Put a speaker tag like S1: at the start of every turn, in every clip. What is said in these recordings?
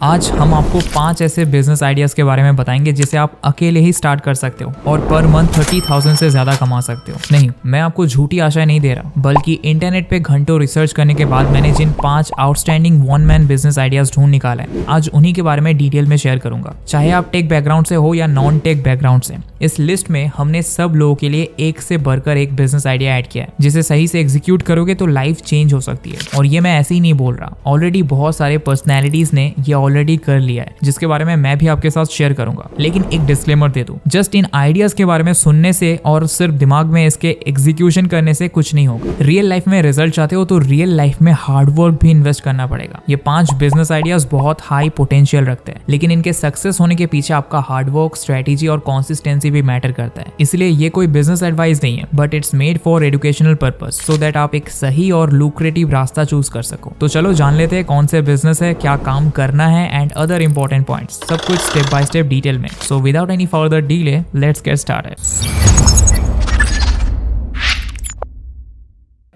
S1: आज हम आपको 5 ऐसे बिजनेस आइडियाज के बारे में बताएंगे जिसे आप अकेले ही स्टार्ट कर सकते हो और पर मंथ 30,000 से ज्यादा कमा सकते हो। नहीं, मैं आपको झूठी आशाएं नहीं दे रहा, बल्कि इंटरनेट पे घंटों रिसर्च करने के बाद मैंने जिन 5 outstanding one man business ideas ढूंढ निकाला है, आज उन्हीं के बारे में डिटेल में शेयर करूंगा। चाहे आप टेक बैकग्राउंड से हो या नॉन टेक बैकग्राउंड से, इस लिस्ट में हमने सब लोगों के लिए एक से बढ़कर एक बिजनेस आइडिया ऐड किया है, जिसे सही से एग्जीक्यूट करोगे तो लाइफ चेंज हो सकती है। और ये मैं ऐसे ही नहीं बोल रहा, ऑलरेडी बहुत सारे पर्सनैलिटीज ने ये ऑलरेडी कर लिया है, जिसके बारे में मैं भी आपके साथ शेयर करूंगा। लेकिन एक डिस्क्लेमर दे दूं, जस्ट इन आइडियाज के बारे में सुनने से और सिर्फ दिमाग में इसके एग्जीक्यूशन करने से कुछ नहीं होगा। रियल लाइफ में रिजल्ट चाहते हो तो रियल लाइफ में हार्डवर्क भी इन्वेस्ट करना पड़ेगा। ये 5 बिजनेस आइडियाज बहुत हाई पोटेंशियल रखते हैं, लेकिन इनके सक्सेस होने के पीछे आपका हार्डवर्क, स्ट्रेटेजी और कंसिस्टेंसी भी मैटर करता है। इसलिए ये कोई बिजनेस एडवाइस नहीं है, but it's made for educational purpose, so that आप एक सही और लुक्रेटिव रास्ता चूज कर सको। तो चलो जान लेते हैं कौन से बिजनेस है, क्या काम करना है एंड अदर इंपॉर्टेंट पॉइंट्स, सब कुछ स्टेप बाय स्टेप डिटेल में। So without any further delay, let's get started.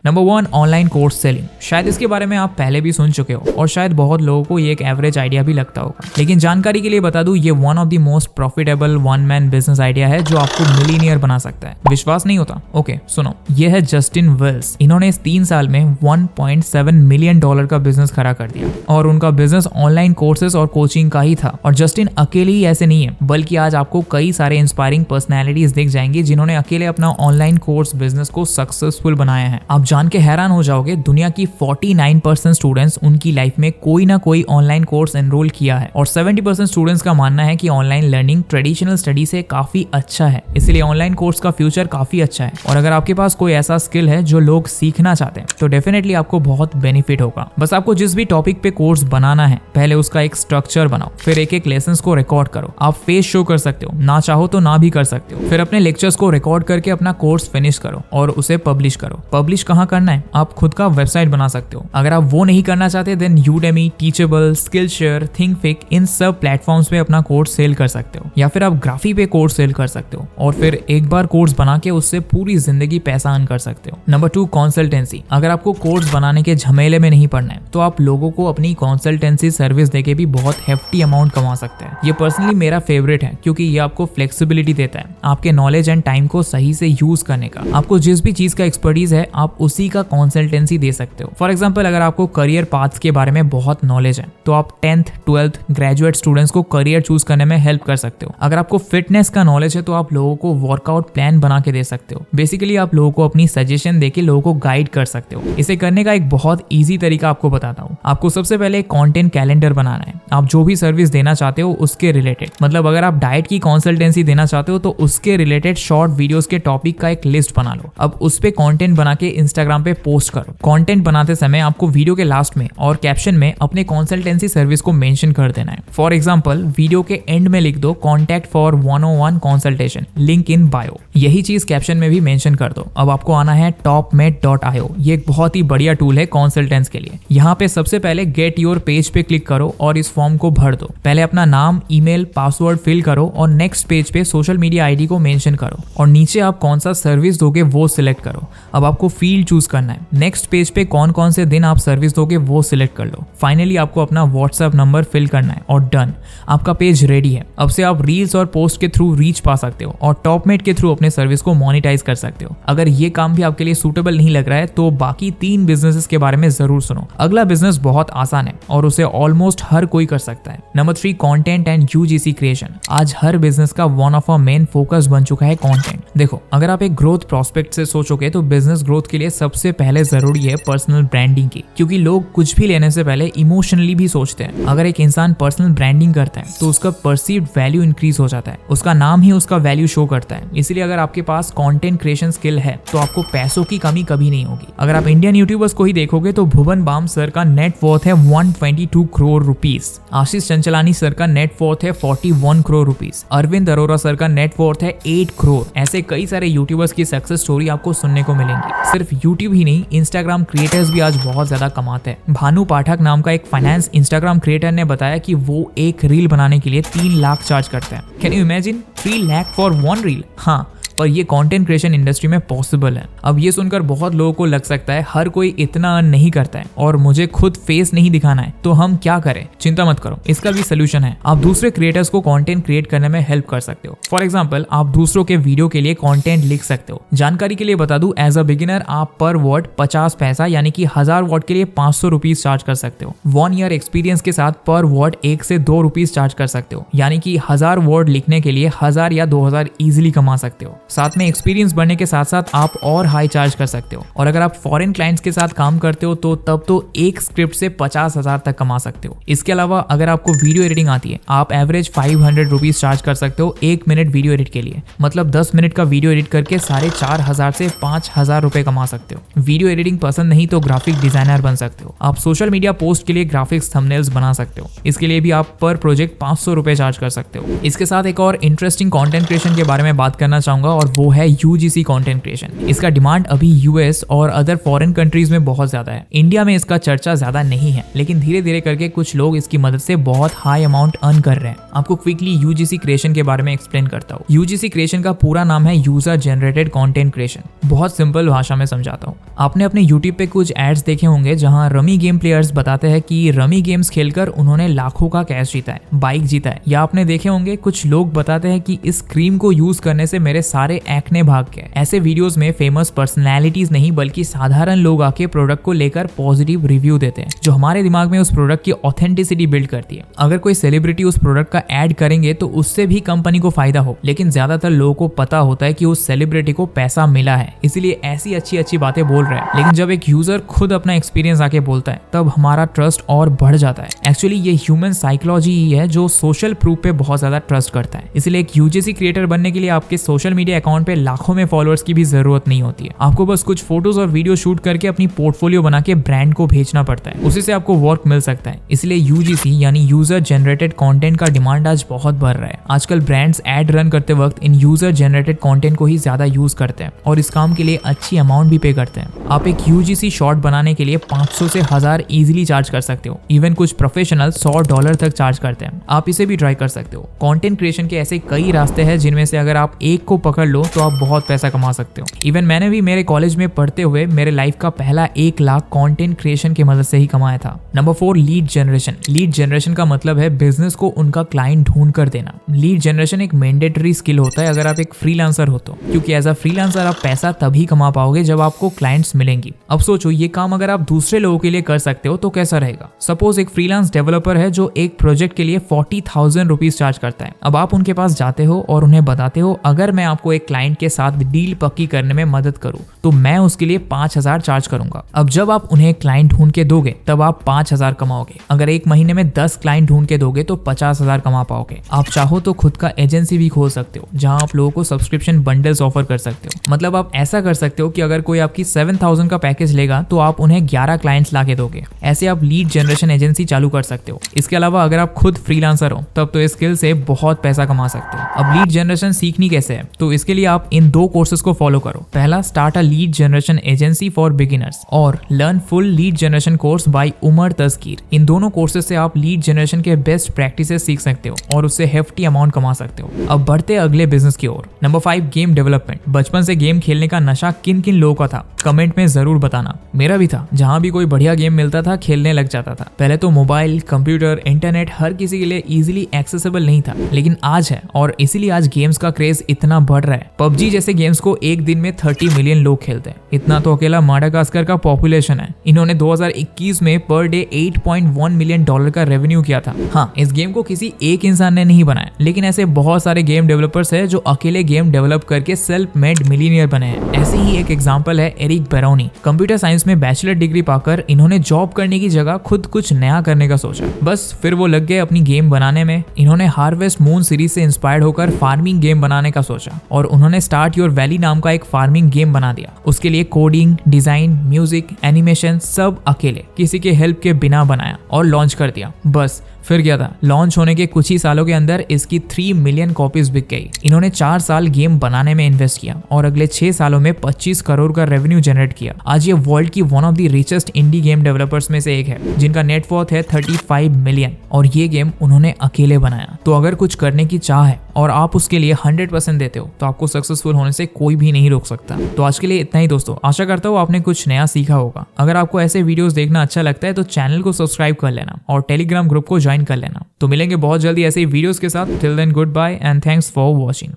S1: Number 1, online course selling. शायद इसके बारे में आप पहले भी सुन चुके हो और शायद बहुत लोगों को ये एक एवरेज आइडिया भी लगता होगा, लेकिन जानकारी के लिए बता दूं, ये one of the most profitable one man business idea है जो आपको मिलीनियर बना सकता है। विश्वास नहीं होता? ओके, सुनो, ये है जस्टिन वेल्स। इन्होंने इस 3 साल में $1.7 मिलियन का बिजनेस खड़ा कर दिया और उनका बिजनेस ऑनलाइन कोर्सेज और कोचिंग का ही था। और जस्टिन अकेले ही ऐसे नहीं है, बल्कि आज आपको कई सारे इंस्पायरिंग पर्सनैलिटीज दिख जाएंगी जिन्होंने अकेले अपना ऑनलाइन कोर्स बिजनेस को सक्सेसफुल बनाया है। आप जान के हैरान हो जाओगे, दुनिया की 49% स्टूडेंट्स उनकी लाइफ में कोई ना कोई ऑनलाइन कोर्स एनरोल किया है और 70% स्टूडेंट्स का मानना है कि ऑनलाइन लर्निंग ट्रेडिशनल स्टडी से काफी अच्छा है। इसलिए ऑनलाइन कोर्स का फ्यूचर काफी अच्छा है। और अगर आपके पास कोई ऐसा स्किल है जो लोग सीखना चाहते हैं, तो डेफिनेटली आपको बहुत बेनिफिट होगा। बस आपको जिस भी टॉपिक पे कोर्स बनाना है, पहले उसका एक स्ट्रक्चर बनाओ, फिर एक एक लेसन को रिकॉर्ड करो। आप फेस शो कर सकते हो, ना चाहो तो ना भी कर सकते हो। फिर अपने लेक्चर्स को रिकॉर्ड करके अपना कोर्स फिनिश करो और उसे पब्लिश करो। पब्लिश कहाँ करना है? आप खुद का वेबसाइट बना सकते हो। अगर आप वो नहीं करना चाहते, देन यूडेमी, टीचेबल, स्किलशेयर, थिंकफिक, इन सब प्लेटफॉर्म्स पे अपना कोर्स सेल कर सकते हो, या फिर आप ग्राफी पे कोर्स सेल कर सकते हो और फिर एक बार कोर्स बना के उससे पूरी जिंदगी पैसा अर्न कर सकते हो। Number 2, consultancy. अगर आपको कोर्स बनाने के झमेले में नहीं पड़ना है, तो आप लोगों को अपनी कंसल्टेंसी सर्विस देके भी बहुत हेफ्टी अमाउंट कमा सकते हैं। ये पर्सनली मेरा फेवरेट है, क्योंकि ये आपको फ्लेक्सिबिलिटी देता है, आपके नॉलेज एंड टाइम को सही से यूज करने का। आपको जिस भी चीज का एक्सपर्टीज है, आप उसी का कंसल्टेंसी दे सकते हो। फॉर एग्जांपल, अगर आपको करियर पाथ्स के बारे में बहुत नॉलेज है, तो आप 10th, 12th ग्रेजुएट स्टूडेंट्स को करियर चूज करने में हेल्प कर सकते हो। अगर आपको फिटनेस का नॉलेज है, तो आप लोगों को वर्कआउट प्लान बना के दे सकते हो। बेसिकली आप लोगों को अपनी सजेशन देके लोगों को गाइड कर सकते हो। इसे करने का एक बहुत ईजी तरीका आपको बताता हूँ। आपको सबसे पहले एक कंटेंट कैलेंडर बनाना है। आप जो भी सर्विस देना चाहते हो उसके रिलेटेड, मतलब अगर आप डाइट की कंसल्टेंसी देना चाहते हो, तो उसके रिलेटेड शॉर्ट वीडियोस के टॉपिक का एक लिस्ट बना लो। अब उस पे कंटेंट बना के इंस्टाग्राम पे पोस्ट करो। कंटेंट बनाते समय आपको वीडियो के लास्ट में और कैप्शन में अपने कंसल्टेंसी सर्विस को मेंशन कर देना है। फॉर एग्जांपल, वीडियो के एंड में लिख दो contact for 101 consultation, link in bio. यही चीज कैप्शन में भी मेंशन कर दो। अब आपको आना है topmed.io। ये एक बहुत ही बढ़िया टूल है कंसल्टेंट्स के लिए। यहाँ पे सबसे पहले गेट योर पेज पे क्लिक करो और इस फॉर्म को भर दो। पहले अपना नाम, ईमेल, पासवर्ड फिल करो और नेक्स्ट पेज पे सोशल मीडिया आईडी को मेंशन करो और नीचे आप कौन सा सर्विस दोगे वो सिलेक्ट करो। अब आपको फील्ड चूज करना है। नेक्स्ट पेज पे कौन कौन से दिन आप सर्विस दोगे वो सिलेक्ट कर लो। फाइनली आपको अपना व्हाट्सएप नंबर फिल करना है और डन, आपका पेज रेडी है। अब से आप रील्स और पोस्ट के थ्रू रीच पा सकते हो और टॉपमेट के थ्रू अपने सर्विस को मोनेटाइज कर सकते हो। अगर ये काम भी आपके लिए सूटेबल नहीं लग रहा है, तो बाकी 3 बिजनेसेस के बारे में जरूर सुनो। अगला बिजनेस बहुत आसान है और उसे ऑलमोस्ट हर कोई कर सकता है। Number 3, content and UGC creation. आज हर बिजनेस का one of a main focus बन चुका है कंटेंट। देखो, अगर आप एक ग्रोथ प्रोस्पेक्ट से सोचोगे, तो बिजनेस ग्रोथ के लिए सबसे पहले जरूरी है पर्सनल ब्रांडिंग की, क्योंकि लोग कुछ भी लेने से पहले इमोशनली भी सोचते हैं। अगर एक इंसान पर्सनल ब्रांडिंग करता है, तो उसका परसीव्ड वैल्यू इंक्रीज हो जाता है। उसका नाम ही उसका वैल्यू शो करता है। इसलिए अगर आपके पास कंटेंट क्रिएशन स्किल है, तो आपको पैसों की कमी कभी नहीं होगी। अगर आप इंडियन यूट्यूबर्स को ही देखोगे, तो भुवन बाम सर का नेट वर्थ है 122 करोड़ रुपीस। आशीष चंचलानी सर का नेट वर्थ है 41 करोड़ रुपीस। अरविंद अरोरा सर का नेट वर्थ है 8 करोड़। ऐसे कई सारे यूट्यूबर्स की सक्सेस स्टोरी आपको सुनने को मिलेंगी। सिर्फ यूट्यूब ही नहीं, इंस्टाग्राम क्रिएटर्स भी आज बहुत ज्यादा कमाते हैं। भानु पाठक नाम का एक फाइनेंस इंस्टाग्राम क्रिएटर ने बताया कि वो एक रील बनाने के लिए 3 लाख चार्ज करते हैं। Can you imagine 3 lakh for 1 reel? हाँ, पर ये कंटेंट क्रिएशन इंडस्ट्री में पॉसिबल है। अब ये सुनकर बहुत लोगों को लग सकता है हर कोई इतना अर्न नहीं करता है और मुझे खुद फेस नहीं दिखाना है, तो हम क्या करें? चिंता मत करो, इसका भी सोल्यूशन है। आप दूसरे क्रिएटर्स को कंटेंट क्रिएट करने में हेल्प कर सकते हो। फॉर एग्जांपल, आप दूसरों के वीडियो के लिए कंटेंट लिख सकते हो। जानकारी के लिए बता दूं, एज अ बिगिनर आप पर वर्ड 50 पैसा यानी कि 1000 वर्ड के लिए 500 रुपीज चार्ज कर सकते हो। 1 ईयर एक्सपीरियंस के साथ पर वर्ड 1 से 2 रुपीज चार्ज कर सकते हो, यानी कि 1000 वर्ड लिखने के लिए 1000 या 2000 इजीली कमा सकते हो। साथ में एक्सपीरियंस बढ़ने के साथ साथ आप और हाई चार्ज कर सकते हो। और अगर आप फॉरेन क्लाइंट्स के साथ काम करते हो तो तब तो एक स्क्रिप्ट से 50,000 तक कमा सकते हो। इसके अलावा अगर आपको वीडियो एडिटिंग आती है, आप एवरेज 500 रुपीज चार्ज कर सकते हो 1 मिनट वीडियो एडिट के लिए। मतलब 10 मिनट का वीडियो एडिट करके 4,500 से 5,000 रुपए कमा सकते हो। वीडियो एडिटिंग पसंद नहीं तो ग्राफिक डिजाइनर बन सकते हो। आप सोशल मीडिया पोस्ट के लिए ग्राफिक्स थंबनेल्स बना सकते हो। इसके लिए भी आप पर प्रोजेक्ट 500 रुपए चार्ज कर सकते हो। इसके साथ एक और इंटरेस्टिंग कंटेंट क्रिएशन के बारे में बात करना चाहूंगा और वो है यूजीसी कंटेंट क्रिएशन। इसका डिमांड अभी यूएस और अदर फॉरेन कंट्रीज में बहुत ज्यादा है। इंडिया में इसका चर्चा ज्यादा नहीं है, लेकिन धीरे धीरे करके कुछ लोग इसकी मदद से बहुत हाई अमाउंट अर्न कर रहे हैं। आपको क्विकली यूजीसी क्रिएशन के बारे में एक्सप्लेन करता हूँ। यूजीसी क्रिएशन का पूरा नाम है यूजर जनरेटेड कंटेंट क्रिएशन। बहुत सिंपल भाषा में समझाता हूँ। आपने अपने यूट्यूब पे कुछ एड्स देखे होंगे जहाँ रमी गेम प्लेयर्स बताते हैं कि रमी गेम्स खेलकर उन्होंने लाखों का कैश जीता है, बाइक जीता है। या आपने देखे होंगे कुछ लोग बताते हैं कि इस क्रीम को यूज करने से मेरे सारे एक्ने भाग गए। ऐसे वीडियोस में फेमस पर्सनैलिटीज नहीं बल्कि साधारण लोग आके प्रोडक्ट को लेकर पॉजिटिव रिव्यू देते हैं, जो हमारे दिमाग में उस प्रोडक्ट की ऑथेंटिसिटी बिल्ड करती है। अगर कोई सेलिब्रिटी उस प्रोडक्ट का ऐड करेंगे तो उससे भी कंपनी को फायदा हो, लेकिन ज्यादातर लोगों को पता होता है कि उस सेलिब्रिटी को पैसा मिला है, इसीलिए ऐसी अच्छी अच्छी बातें बोल रहे हैं। लेकिन जब एक यूजर खुद अपना एक्सपीरियंस आके बोलता है तब हमारा ट्रस्ट और बढ़ जाता है। एक्चुअली ये ह्यूमन साइकोलॉजी ही है जो सोशल प्रूफ पे बहुत ज्यादा ट्रस्ट करता है। इसलिए एक यूजीसी क्रिएटर बनने के लिए आपके सोशल मीडिया अकाउंट पे लाखों में फॉलोअर्स की भी जरूरत नहीं होती है। आपको बस कुछ फोटोज और वीडियो शूट करके अपनी पोर्टफोलियो बना के ब्रांड को भेजना पड़ता है, उसी से आपको वर्क मिल सकता है। इसलिए यूजीसी यानी यूजर जनरेटेड कंटेंट का डिमांड आज बहुत बढ़ रहा है। आजकल ब्रांड्स एड रन करते वक्त इन यूजर जनरेटेड कंटेंट को ही ज्यादा यूज करते हैं और इस काम के लिए अच्छी अमाउंट भी पे करते हैं। आप एक यूजीसी शॉर्ट बनाने के लिए 500 से 1000 इजीली चार्ज कर सकते हो। इवन कुछ प्रोफेशनल $100 तक चार्ज करते हैं। आप इसे भी ट्राई कर सकते हो। कंटेंट क्रिएशन के ऐसे कई रास्ते हैं जिनमें से अगर आप एक को पकड़ लो तो आप बहुत पैसा कमा सकते हो। इवन मैंने भी मेरे कॉलेज में पढ़ते हुए मेरे लाइफ का पहला 1 लाख कंटेंट क्रिएशन की मदद से ही कमाया था। Number 4, lead generation. Lead generation का मतलब है बिजनेस को उनका क्लाइंट ढूंढ कर देना। लीड जनरेशन एक मैंडेटरी स्किल होता है अगर आप एक फ्रीलांसर हो तो, क्योंकि एज अ फ्रीलांसर आप पैसा तभी कमा पाओगे जब आपको क्लाइंट्स मिलेंगी। अब सोचो ये काम अगर आप दूसरे लोगों के लिए कर सकते हो तो कैसा रहेगा। सपोज एक फ्रीलांस डेवलपर है जो एक प्रोजेक्ट के लिए 40,000 रुपीज चार्ज करता है। अब आप उनके पास जाते हो और उन्हें बताते हो अगर मैं आपको एक क्लाइंट के साथ डील पक्की करने में मदद करूं तो मैं उसके लिए 5,000 चार्ज करूंगा। अब जब आप उन्हें क्लाइंट ढूंढ के दोगे तब आप 5,000 कमाओगे। अगर एक महीने में 10 क्लाइंट ढूंढ के दोगे तो 50,000 कमा पाओगे। आप चाहो तो खुद का एजेंसी भी खोल सकते हो जहां आप लोगों को सब्सक्रिप्शन बंडल्स ऑफर कर सकते हो। मतलब आप ऐसा कर सकते हो कि अगर कोई आपकी 7,000 का पैकेज लेगा तो आप उन्हें 11 क्लाइंट्स लाके दोगे। ऐसे आप लीड जनरेशन एजेंसी चालू कर सकते हो। इसके अलावा अगर आप खुद फ्रीलांसर हो तब तो इस स्किल से बहुत पैसा कमा सकते हो। अब लीड जनरेशन सीखनी कैसे है, तो इसके लिए आप इन 2 कोर्सेज को फॉलो करो। पहला, start a lead generation agency for beginners और learn full lead generation course by Umar Taskeer. इन दोनों कोर्सेज से आप लीड जनरेशन के बेस्ट प्रैक्टिसेस सीख सकते हो और उससे हेफ्टी अमाउंट कमा सकते हो। अब बढ़ते अगले बिजनेस की ओर। Number 5, game development. बचपन से गेम खेलने का नशा किन किन लोगों का था कमेंट में जरूर बताना। मेरा भी था। जहां भी कोई बढ़िया गेम मिलता था खेलने लग जाता था। पहले तो मोबाइल, कंप्यूटर, इंटरनेट हर किसी के लिए इजीली एक्सेसिबल नहीं था, लेकिन आज है और इसीलिए आज गेम्स का क्रेज इतना बढ़ रहा है। पबजी जैसे गेम्स को एक दिन में 30 मिलियन लोग खेलते हैं। इतना तो अकेला माडागास्कर का पॉपुलेशन है। इन्होंने 2021 में पर डे $8.1 मिलियन का रेवेन्यू किया था। हाँ, इस गेम को किसी एक इंसान ने नहीं बनाया, लेकिन ऐसे बहुत सारे गेम डेवलपर्स हैं जो अकेले गेम डेवलप करके सेल्फ मेड मिलियनियर बने हैं। ऐसे ही एक एग्जांपल है एरिक बेरोनी। कंप्यूटर साइंस में बैचलर डिग्री पाकर इन्होंने जॉब करने की जगह खुद कुछ नया करने का सोचा। बस फिर वो लग गए अपनी गेम बनाने में। इन्होंने हार्वेस्ट मून सीरीज से इंस्पायर्ड होकर फार्मिंग गेम बनाने का सोचा और उन्होंने स्टार्ट योर वैली नाम का एक फार्मिंग गेम बना दिया। उसके लिए कोडिंग, डिजाइन, म्यूजिक, एनिमेशन सब अकेले किसी के हेल्प के बिना बनाया और लॉन्च कर दिया। बस फिर क्या था, लॉन्च होने के कुछ ही सालों के अंदर इसकी 3 मिलियन कॉपीज बिक गई। इन्होंने 4 साल गेम बनाने में इन्वेस्ट किया और अगले 6 सालों में 25 करोड़ का रेवेन्यू जनरेट किया। आज ये वर्ल्ड की one of the richest indie game developers में से एक है, जिनका नेटवर्थ है 35 मिलियन, और ये गेम उन्होंने अकेले बनाया। तो अगर कुछ करने की चाह है और आप उसके लिए 100% देते हो तो आपको सक्सेसफुल होने से कोई भी नहीं रोक सकता। तो आज के लिए इतना ही दोस्तों, आशा करता हूँ आपने कुछ नया सीखा होगा। अगर आपको ऐसे वीडियोस देखना अच्छा लगता है तो चैनल को सब्सक्राइब कर लेना और टेलीग्राम ग्रुप को ज्वाइन कर लेना। तो मिलेंगे बहुत जल्दी ऐसे ही वीडियोस के साथ। Till then goodbye and thanks for watching.